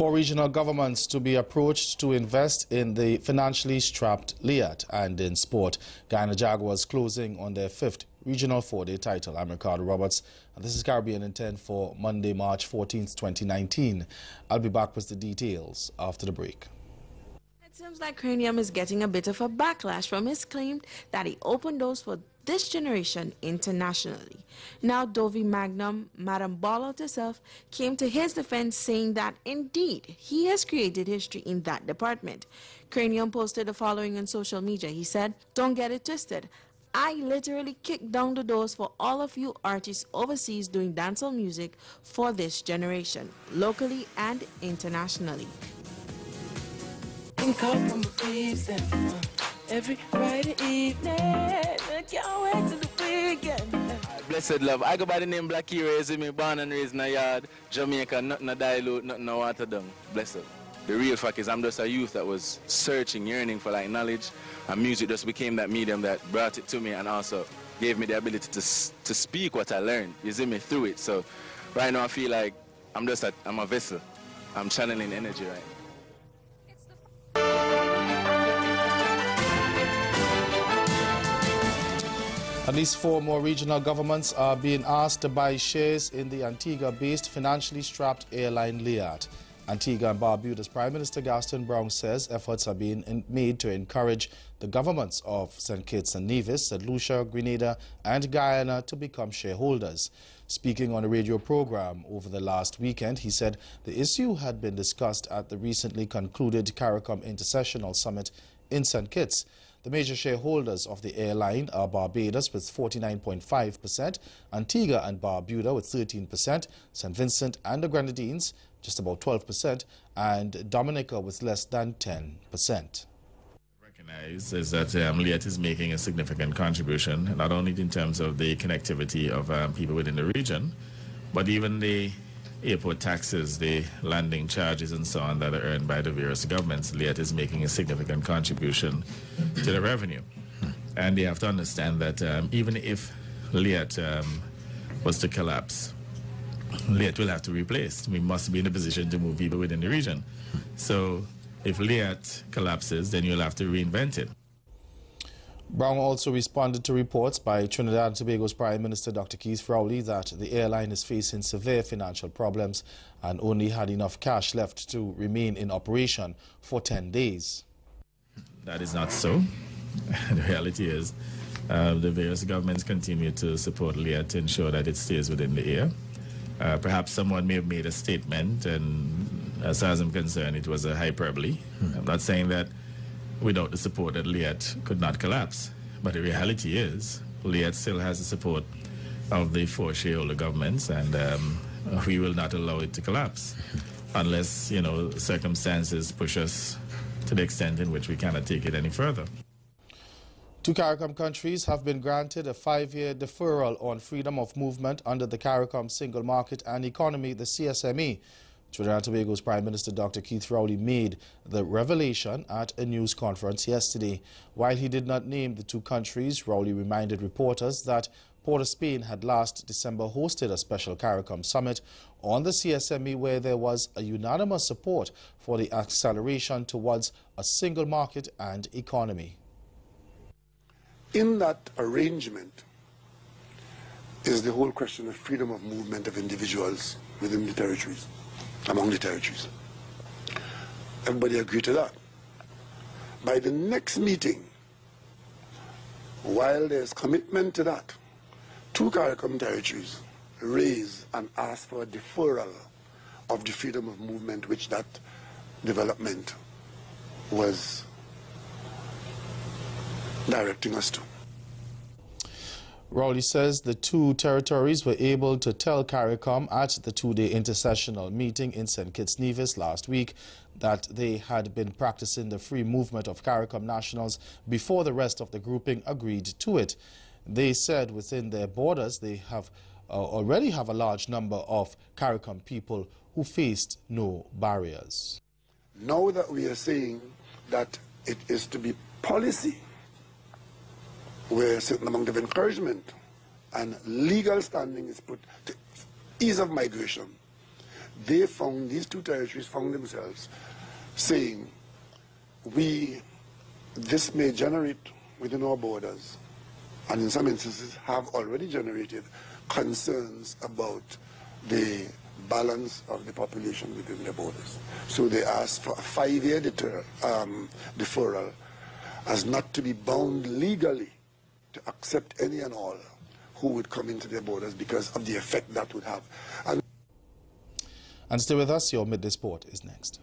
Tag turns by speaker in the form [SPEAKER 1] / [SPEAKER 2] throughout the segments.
[SPEAKER 1] For regional governments to be approached to invest in the financially strapped Liat, and in sport, Guyana Jaguars closing on their 5th regional 4-day title. I'm Ricardo Roberts, and this is Caribbean in 10 for Monday, March 14th, 2019. I'll be back with the details after the break.
[SPEAKER 2] It seems like Cranium is getting a bit of a backlash from his claim that he opened doors for this generation internationally. Now Dovey Magnum, Madam Ballout herself, came to his defense, saying that indeed he has created history in that department. Cranium posted the following on social media. He said, "Don't get it twisted. I literally kicked down the doors for all of you artists overseas doing dancehall music for this generation, locally and internationally."
[SPEAKER 3] Every Friday evening, I can't wait till the weekend.
[SPEAKER 4] Blessed love. I go by the name Black Hero. You see me born and raised in a yard, Jamaica, nothing a dilute, nothing a water down. Blessed. The real fact is I'm just a youth that was searching, yearning for like knowledge, and music just became that medium that brought it to me and also gave me the ability to speak what I learned, you see me, through it. So right now I feel like I'm a vessel. I'm channeling energy right now.
[SPEAKER 1] At least 4 more regional governments are being asked to buy shares in the Antigua-based financially strapped airline Liat. Antigua and Barbuda's Prime Minister Gaston Browne says efforts are being made to encourage the governments of St. Kitts and Nevis, St. Lucia, Grenada and Guyana to become shareholders. Speaking on a radio program over the last weekend, he said the issue had been discussed at the recently concluded CARICOM Intersessional Summit in St. Kitts. The major shareholders of the airline are Barbados with 49.5%, Antigua and Barbuda with 13%, St. Vincent and the Grenadines just about 12%, and Dominica with less than 10%.
[SPEAKER 5] Recognize is that Liat is making a significant contribution, not only in terms of the connectivity of people within the region, but even the airport taxes, the landing charges and so on that are earned by the various governments. Liat is making a significant contribution to the revenue. And you have to understand that even if Liat was to collapse, Liat will have to replace. We must be in a position to move people within the region. So if Liat collapses, then you'll have to reinvent it.
[SPEAKER 1] Browne also responded to reports by Trinidad and Tobago's Prime Minister Dr. Keith Rowley that the airline is facing severe financial problems and only had enough cash left to remain in operation for 10 days.
[SPEAKER 5] That is not so. The reality is the various governments continue to support Liat to ensure that it stays within the air. Perhaps someone may have made a statement, and as far as I'm concerned, it was a hyperbole. I'm not saying that without the support that Liat could not collapse. But the reality is, Liat still has the support of the 4 shareholder governments, and we will not allow it to collapse unless, you know, circumstances push us to the extent in which we cannot take it any further.
[SPEAKER 1] 2 CARICOM countries have been granted a 5-year deferral on freedom of movement under the CARICOM Single Market and Economy, the CSME. Trinidad and Tobago's Prime Minister Dr. Keith Rowley made the revelation at a news conference yesterday. While he did not name the 2 countries, Rowley reminded reporters that Port of Spain had last December hosted a special CARICOM summit on the CSME where there was a unanimous support for the acceleration towards a single market and economy.
[SPEAKER 6] In that arrangement is the whole question of freedom of movement of individuals within the territories. Among the territories. Everybody agreed to that. By the next meeting, while there's commitment to that, 2 CARICOM territories raise and ask for a deferral of the freedom of movement which that development was directing us to.
[SPEAKER 1] Rowley says the 2 territories were able to tell CARICOM at the 2-day intersessional meeting in St. Kitts Nevis last week that they had been practicing the free movement of CARICOM nationals before the rest of the grouping agreed to it. They said within their borders they already have a large number of CARICOM people who faced no barriers.
[SPEAKER 6] Now that we are saying that it is to be policy, where a certain amount of encouragement and legal standing is put to ease of migration, these two territories found themselves saying, this may generate within our borders, and in some instances have already generated concerns about the balance of the population within their borders. So they asked for a 5-year deferral as not to be bound legally to accept any and all who would come into their borders because of the effect that would have.
[SPEAKER 1] And stay with us, your Midday Sport is next.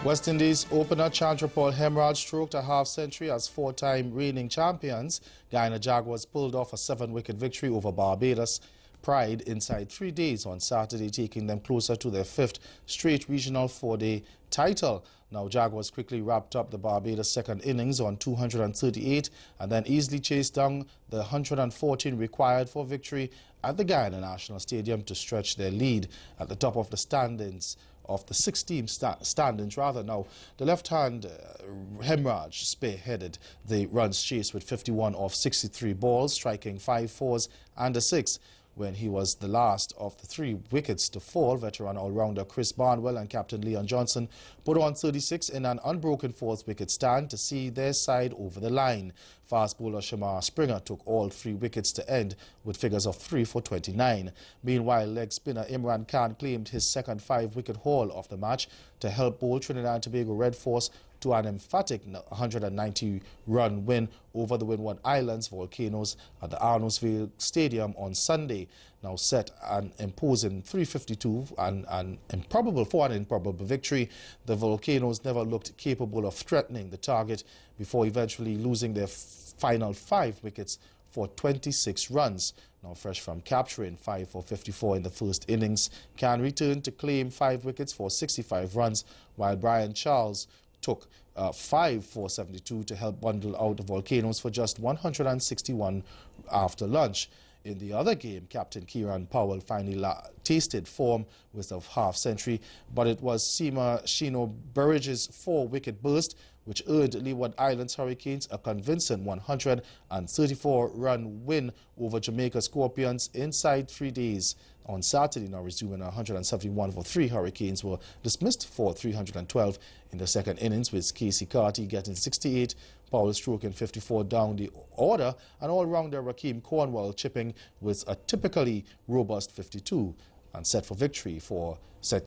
[SPEAKER 1] West Indies opener Chandrapal Hemraj stroked a half-century as 4-time reigning champions. Guyana Jaguars pulled off a 7-wicket victory over Barbados Pride inside 3 days on Saturday, taking them closer to their 5th straight regional 4-day title. Now, Jaguars quickly wrapped up the Barbados second innings on 238 and then easily chased down the 114 required for victory at the Guyana National Stadium to stretch their lead at the top of the standings. Of the 6-team standings, rather. Now, the left-hand Hemraj spearheaded the runs chase with 51 off 63 balls, striking 5 fours and a 6. When he was the last of the 3 wickets to fall, veteran all-rounder Chris Barnwell and captain Leon Johnson put on 36 in an unbroken 4th wicket stand to see their side over the line. Fast bowler Shamar Springer took all 3 wickets to end with figures of 3 for 29. Meanwhile, leg spinner Imran Khan claimed his second 5-wicket haul of the match to help bowl Trinidad and Tobago Red Force to an emphatic 190-run win over the Windward Islands Volcanoes at the Arnoldsville Stadium on Sunday. Now set an imposing 352 and an improbable victory, the Volcanoes never looked capable of threatening the target before eventually losing their final 5 wickets for 26 runs. Now fresh from capturing 5 for 54 in the first innings, Khan returned to claim 5 wickets for 65 runs, while Brian Charles took 5 for 72 to help bundle out the Volcanoes for just 161 after lunch. In the other game, Captain Kieran Powell finally tasted form with a half-century, but it was Seema Shino Burridge's 4-wicket burst which earned Leeward Islands Hurricanes a convincing 134-run win over Jamaica Scorpions inside 3 days. On Saturday, now resuming 171 for 3, Hurricanes were dismissed for 312 in the second innings, with Casey Carty getting 68, Powell stroking 54 down the order, and all-rounder Rakeem Cornwall chipping with a typically robust 52. And set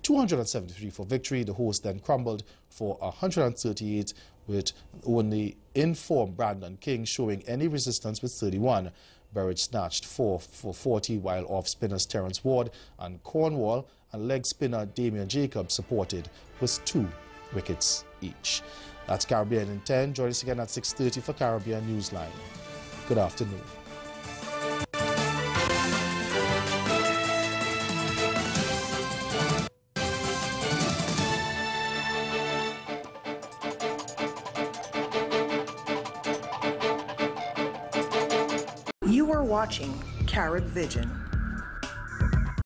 [SPEAKER 1] 273 for victory. The host then crumbled for 138, with only in-form Brandon King showing any resistance with 31. Burridge snatched 4 for 40, while off-spinners Terence Ward and Cornwall and leg spinner Damian Jacobs supported with 2 wickets each. That's Caribbean in 10. Join us again at 6:30 for Caribbean Newsline. Good afternoon.
[SPEAKER 7] You are watching Carib Vision.